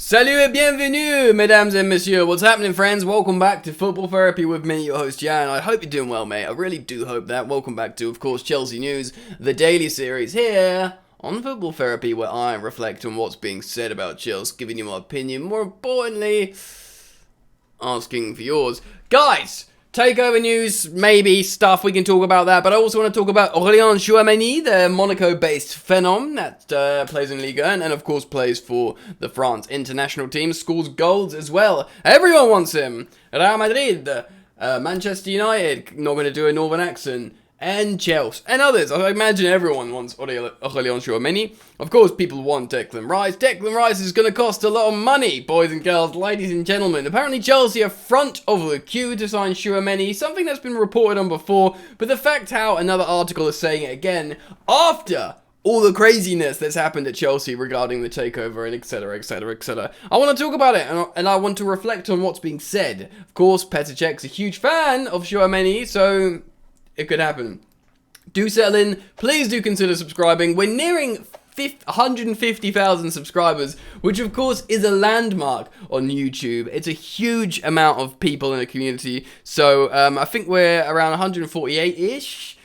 Salut et bienvenue, mesdames and messieurs. What's happening, friends? Welcome back to Football Therapy with me, your host, Jan. I hope you're doing well, mate. I really do hope that. Welcome back to, of course, Chelsea News, the daily series here on Football Therapy, where I reflect on what's being said about Chelsea, giving you my opinion, more importantly, asking for yours. Guys! Takeover news, maybe stuff, we can talk about that, but I also want to talk about Aurélien Tchouaméni, the Monaco-based phenom that plays in Ligue 1 and of course plays for the France international team, scores goals as well. Everyone wants him. Real Madrid, Manchester United, not going to do a northern accent, and Chelsea, and others. I imagine everyone wants Aurélien Tchouameni. Of course, people want Declan Rice. Declan Rice is going to cost a lot of money, boys and girls, ladies and gentlemen. Apparently, Chelsea are front of the queue to sign Tchouameni, something that's been reported on before, but the fact how another article is saying it again, after all the craziness that's happened at Chelsea regarding the takeover and etc, etc, etc. I want to talk about it, and I want to reflect on what's being said. Of course, Petr Cech's a huge fan of Tchouameni, so it could happen. Do settle in. Please do consider subscribing. We're nearing 150,000 subscribers, which of course is a landmark on YouTube. It's a huge amount of people in the community. So I think we're around 148-ish.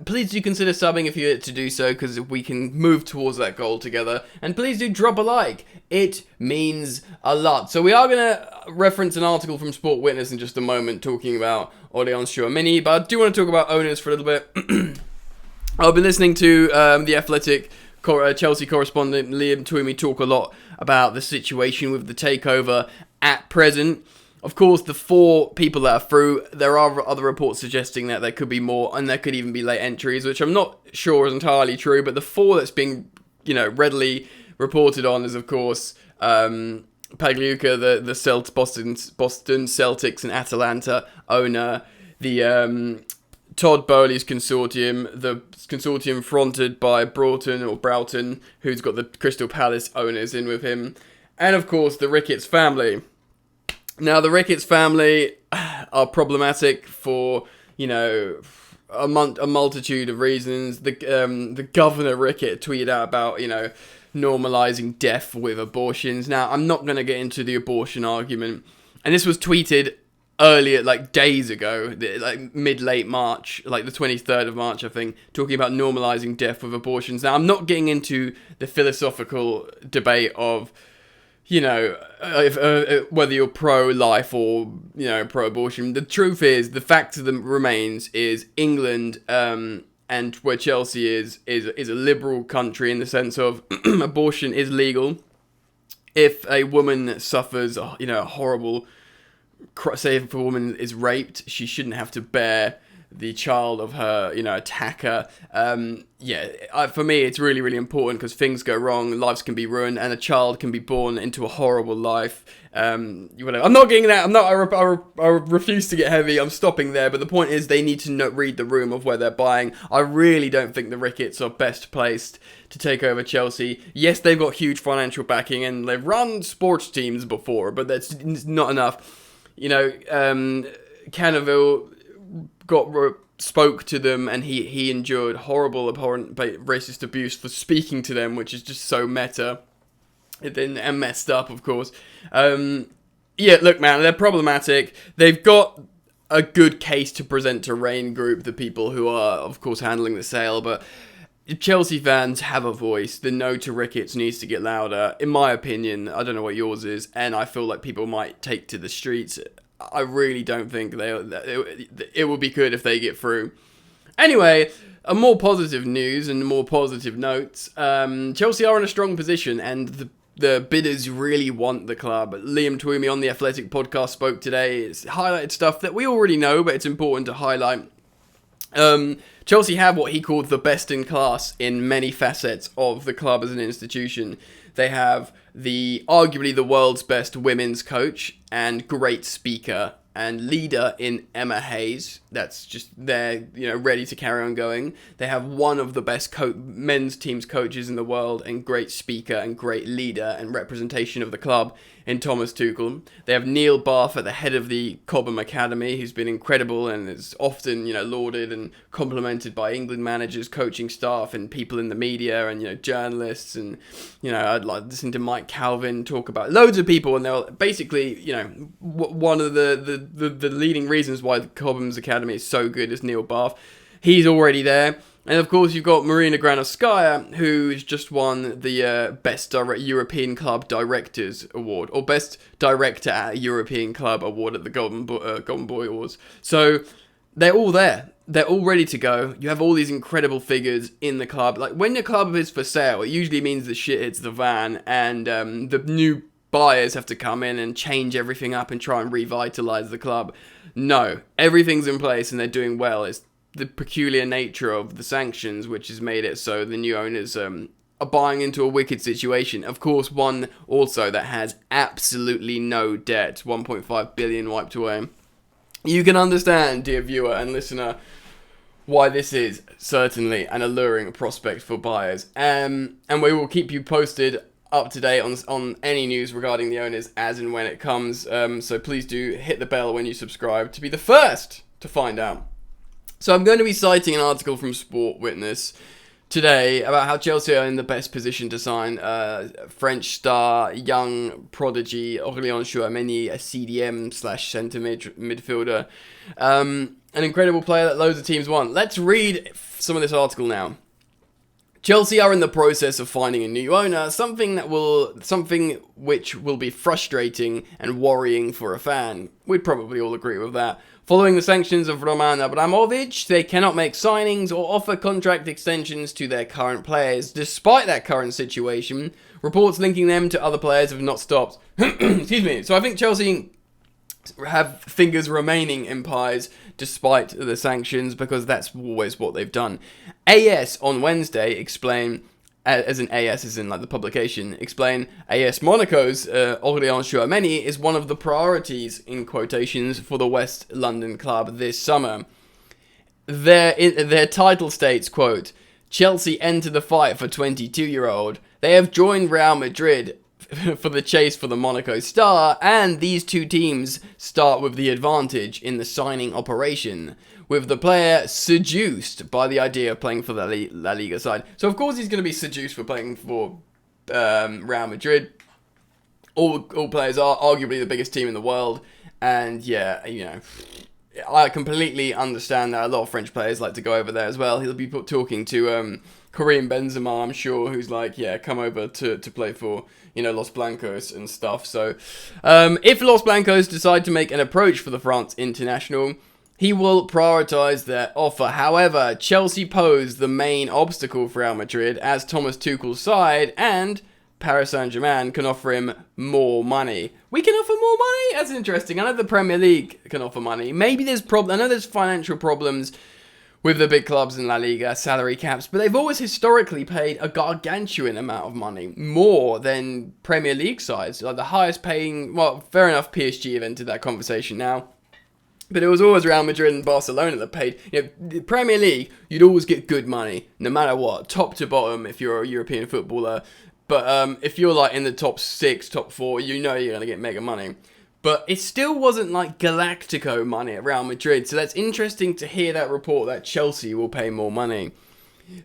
Please do consider subbing if you're to do so, because we can move towards that goal together. And please do drop a like. It means a lot. So we are going to reference an article from Sport Witness in just a moment talking about Aurélien Tchouameni, but I do want to talk about owners for a little bit. I've been listening to the Athletic Chelsea correspondent Liam Twomey talk a lot about the situation with the takeover at present. Of course, the 4 people that are through, there are other reports suggesting that there could be more, and there could even be late entries, which I'm not sure is entirely true, but the 4 that's being, readily reported on is, of course, Pagliuca, the Boston Celtics and Atalanta owner, the Todd Bowley's consortium, the consortium fronted by Broughton, who's got the Crystal Palace owners in with him, and, of course, the Ricketts family. Now, the Ricketts family are problematic for, a multitude of reasons. The Governor Rickett tweeted out about, normalising death with abortions. Now, I'm not going to get into the abortion argument. And this was tweeted earlier, days ago, mid-late March, the 23rd of March, I think, talking about normalising death with abortions. Now, I'm not getting into the philosophical debate of, whether you're pro-life or, pro-abortion. The truth is, the fact of the remains is England, and where Chelsea is a liberal country in the sense of abortion is legal. If a woman suffers, a horrible, say if a woman is raped, she shouldn't have to bear the child of her, attacker. For me, it's really, really important because things go wrong, lives can be ruined, and a child can be born into a horrible life. I'm not getting that. I refuse to get heavy. I'm stopping there. But the point is, they need to read the room of where they're buying. I really don't think the Ricketts are best placed to take over Chelsea. Yes, they've got huge financial backing, and they've run sports teams before, but that's not enough. Cannaville spoke to them, and he endured horrible, abhorrent, racist abuse for speaking to them, which is just so meta and messed up, of course. Look, man, they're problematic. They've got a good case to present to Rain Group, the people who are, of course, handling the sale, but Chelsea fans have a voice. The no to Ricketts needs to get louder, in my opinion. I don't know what yours is, and I feel like people might take to the streets. I really don't think it would be good if they get through. Anyway, a more positive news and more positive notes. Chelsea are in a strong position, and the bidders really want the club. Liam Twomey on the Athletic podcast spoke today. It's highlighted stuff that we already know, but it's important to highlight. Chelsea have what he called the best in class in many facets of the club as an institution. They have arguably the world's best women's coach and great speaker and leader in Emma Hayes. That's just there, ready to carry on going. They have one of the best men's teams coaches in the world, and great speaker and great leader and representation of the club in Thomas Tuchel. They have Neil Bath at the head of the Cobham Academy, who's been incredible and is often, lauded and complimented by England managers, coaching staff, and people in the media, and journalists. And I'd like to listen to Mike Calvin talk about loads of people, and they're basically, one of the leading reasons why the Cobham's Academy is so good is Neil Bath. He's already there. And of course, you've got Marina Granovskaya, who's just won the Best European Club Directors Award, or Best Director at a European Club Award at the Golden Boy Awards. So they're all there. They're all ready to go. You have all these incredible figures in the club. Like, when the club is for sale, it usually means the shit hits the van, and the new buyers have to come in and change everything up and try and revitalise the club. No, everything's in place and they're doing well. It's the peculiar nature of the sanctions which has made it so the new owners are buying into a wicked situation. Of course, one also that has absolutely no debt, 1.5 billion wiped away. You can understand, dear viewer and listener, why this is certainly an alluring prospect for buyers. And we will keep you posted, up to date on any news regarding the owners as and when it comes. So please do hit the bell when you subscribe to be the first to find out. So I'm going to be citing an article from Sport Witness today about how Chelsea are in the best position to sign French star, young prodigy Aurélien Tchouameni, a CDM/centre midfielder. An incredible player that loads of teams want. Let's read some of this article now. Chelsea are in the process of finding a new owner, something which will be frustrating and worrying for a fan. We'd probably all agree with that. Following the sanctions of Roman Abramovich, they cannot make signings or offer contract extensions to their current players. Despite that current situation, reports linking them to other players have not stopped. Excuse me. So I think Chelsea have fingers remaining in pies despite the sanctions, because that's always what they've done. AS on Wednesday explained, as in AS is in like the publication, explain AS Monaco's Aurélien Tchouameni is one of the priorities, in quotations, for the West London club this summer. Their title states, quote, Chelsea enter the fight for 22-year-old. They have joined Real Madrid for the chase for the Monaco star, and these two teams start with the advantage in the signing operation, with the player seduced by the idea of playing for the La Liga side. So of course he's going to be seduced for playing for Real Madrid. All players are arguably the biggest team in the world, and yeah, I completely understand that a lot of French players like to go over there as well. He'll be talking to Karim Benzema, I'm sure, who's like, yeah, come over to play for, Los Blancos and stuff. So, if Los Blancos decide to make an approach for the France international, he will prioritise their offer. However, Chelsea pose the main obstacle for Real Madrid, as Thomas Tuchel's side and Paris Saint-Germain can offer him more money. We can offer more money? That's interesting. I know the Premier League can offer money. Maybe I know there's financial problems with the big clubs in La Liga, salary caps, but they've always historically paid a gargantuan amount of money, more than Premier League sides. Like the highest paying, well, fair enough, PSG have entered that conversation now. But it was always Real Madrid and Barcelona that paid. The Premier League, you'd always get good money, no matter what, top to bottom if you're a European footballer. But if you're like in the top 6, top 4, you're going to get mega money. But it still wasn't like Galactico money at Real Madrid. So that's interesting to hear that report that Chelsea will pay more money.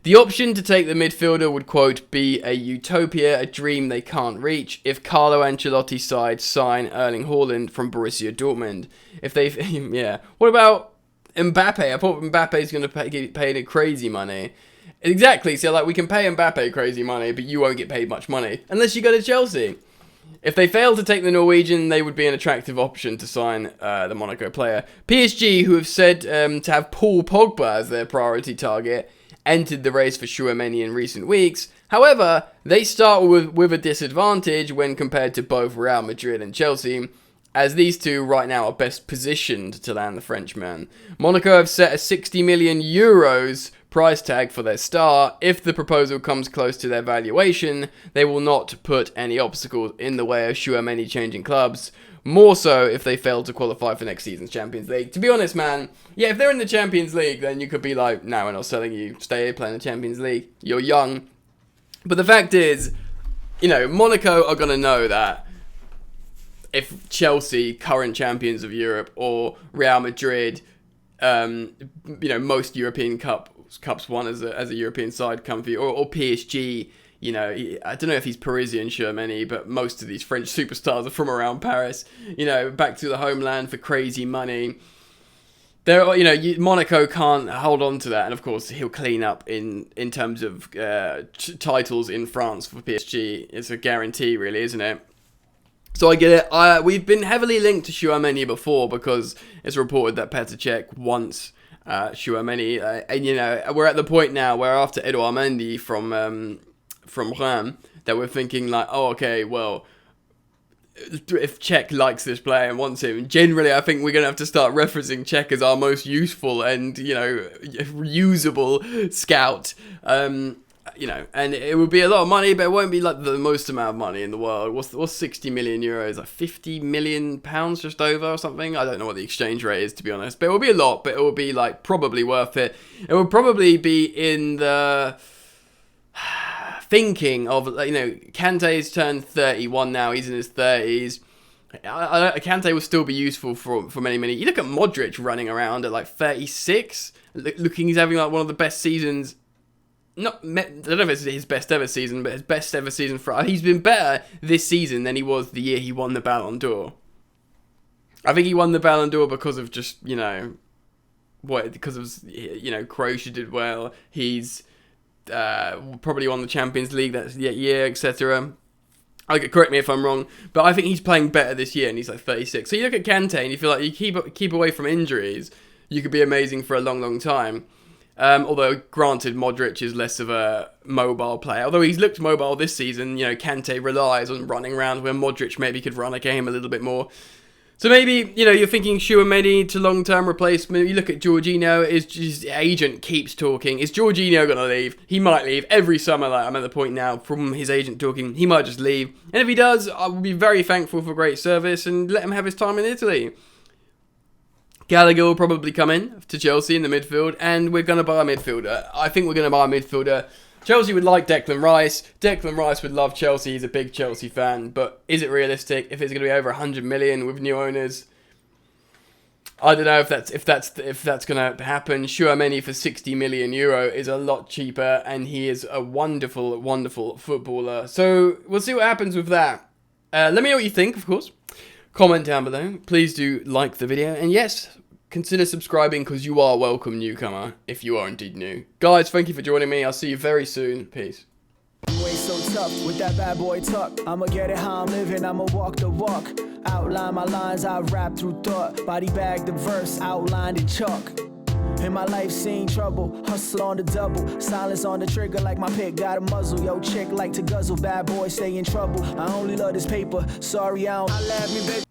The option to take the midfielder would, quote, be a utopia, a dream they can't reach, if Carlo Ancelotti's side sign Erling Haaland from Borussia Dortmund. If they, yeah. What about Mbappe? I thought Mbappe's going to get paid crazy money. Exactly, so like we can pay Mbappe crazy money, but you won't get paid much money, unless you go to Chelsea. If they fail to take the Norwegian, they would be an attractive option to sign the Monaco player. PSG, who have said to have Paul Pogba as their priority target, entered the race for Tchouameni in recent weeks. However, they start with a disadvantage when compared to both Real Madrid and Chelsea, as these two right now are best positioned to land the Frenchman. Monaco have set a €60 million price tag for their star. If the proposal comes close to their valuation, they will not put any obstacles in the way of Tchouameni changing clubs. More so if they fail to qualify for next season's Champions League. To be honest, man, yeah, if they're in the Champions League, then you could be like, no, we're not selling you. Stay here playing the Champions League. You're young. But the fact is, you know, Monaco are going to know that if Chelsea, current champions of Europe, or Real Madrid, you know, most European cups won as a European side come for you, or PSG, you know, I don't know if he's Parisian, Tchouameni, but most of these French superstars are from around Paris, you know, back to the homeland for crazy money. There, you know, Monaco can't hold on to that, and of course he'll clean up in terms of titles in France for PSG. It's a guarantee, really, isn't it? So I get it. We've been heavily linked to Tchouameni before because it's reported that Petr Cech wants Tchouameni, and you know, we're at the point now where after Edouard Mendy from Reims, that we're thinking like, oh, okay, well, if Cech likes this player and wants him, generally I think we're going to have to start referencing Cech as our most useful and, you know, usable scout. You know, and it would be a lot of money, but it won't be like the most amount of money in the world. What's 60 million euros? Like 50 million pounds just over or something? I don't know what the exchange rate is, to be honest, but it will be a lot, but it will be like probably worth it. It will probably be in the thinking of, you know, Kante's turned 31 now. He's in his 30s. Kante will still be useful for many. You look at Modric running around at like 36, looking, he's having like one of the best seasons. I don't know if it's his best ever season, but his best ever season he's been better this season than he was the year he won the Ballon d'Or. I think he won the Ballon d'Or because of just, you know, because of, you know, Croatia did well. He's probably won the Champions League that year, etc. Correct me if I'm wrong, but I think he's playing better this year, and he's like 36. So you look at Kante, and you feel like you keep away from injuries, you could be amazing for a long time. Although, granted, Modric is less of a mobile player. Although he's looked mobile this season, you know, Kante relies on running around where Modric maybe could run a game a little bit more. So maybe, you know, you're thinking Tchouameni to long-term replacement. You look at Jorginho, his agent keeps talking. Is Jorginho going to leave? He might leave every summer. Like, I'm at the point now from his agent talking, he might just leave. And if he does, I will be very thankful for great service and let him have his time in Italy. Gallagher will probably come in to Chelsea in the midfield, and we're going to buy a midfielder. I think we're going to buy a midfielder. Chelsea would like Declan Rice. Declan Rice would love Chelsea. He's a big Chelsea fan, but is it realistic? If it's going to be over 100 million with new owners, I don't know if that's going to happen. Tchouameni for 60 million euro is a lot cheaper, and he is a wonderful footballer. So we'll see what happens with that. Let me know what you think, of course. Comment down below. Please do like the video, and yes, consider subscribing because you are welcome, newcomer, if you are indeed new. Guys, thank you for joining me. I'll see you very soon. Peace. You ain't so tough with that bad boy tuck. I'ma get it how I'm living, I'ma walk the walk. Outline my lines, I rap through thought. Body bag the verse, outlined in chalk. In my life seen trouble, hustle on the double. Silence on the trigger like my pick got a muzzle. Yo, chick like to guzzle, bad boy stay in trouble. I only love this paper, sorry I don't. I laugh me, baby.